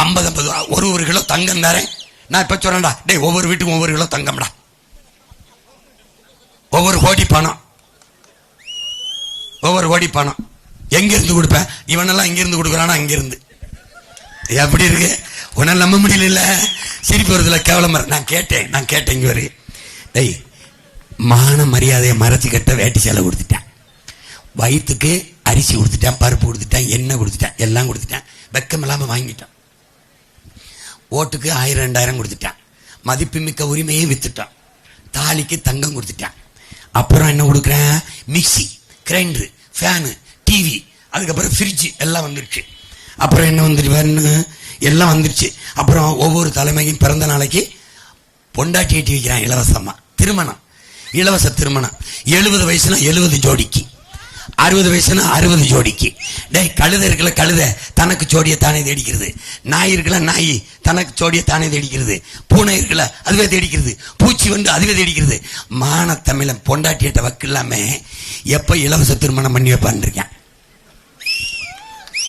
50 ஒரு கிலோ தங்கம் தரேன். நான் இப்ப சொல்றேன்டா, டேய் ஒவ்வொரு வீட்டுக்கும் ஒவ்வொரு கிலோ தங்கம்டா, ஒவ்வொரு கோடி பணம், ஒவ்வொரு கோடி பணம் எங்க இருந்து கொடுப்பேன்? இவனெல்லாம் இங்க இருந்து கொடுக்குறானா? அங்க இருந்து எப்படி இருக்கு? உன்னால நம்ப முடியல, சிரிப்பு வருதுல, கேவலமா. நான் கேட்டேன் இங்க வரு, டேய் மான மரியாதையை மறைச்சு கட்ட வேட்டி சேலை கொடுத்துட்டேன், வயிற்றுக்கு அரிசி கொடுத்துட்டேன், பருப்பு கொடுத்துட்டேன், எண்ணெய் கொடுத்துட்டேன், எல்லாம் கொடுத்துட்டேன், வெக்கம் இல்லாம வாங்கிட்டான். ஓட்டுக்கு 1000 2000 கொடுத்துட்டான், மதிப்புமிக்க உரிமையை வித்துட்டான், தாலிக்கு தங்கம் கொடுத்துட்டான். அப்புறம் என்ன கொடுக்குறேன்? மிக்சி, கிரைண்டரு, ஃபேனு, டிவி, அதுக்கப்புறம் ஃப்ரிட்ஜ் எல்லாம் வந்துருச்சு. அப்புறம் என்ன வந்துருவாருன்னு எல்லாம் வந்துருச்சு. அப்புறம் ஒவ்வொரு தலைமையும் பிறந்த நாளைக்கு பொண்டாட்டி ஏட்டி வைக்கிறான் இலவசமா. திருமணம், இலவச திருமணம். 70 வயசுனா 70 ஜோடிக்கு, 60 வயசுனா 60 ஜோடிக்கு. டேய் கழுதை இருக்கல, கழுதை தனக்கு ஜோடியை தானே தேடிக்கிறது. நாய் இருக்கல, நாய் தனக்கு ஜோடியை தானே தேடிக்கிறது. பூனை இருக்கல, அதுவே தேடிக்கிறது. பூச்சி வந்து அதுவே தேடிக்கிறது. மான தமிழன் பொண்டாட்டியிட்ட வக்கு இல்லாம எப்ப இலவச திருமணம் பண்ணி வைப்பான் இருக்கேன்.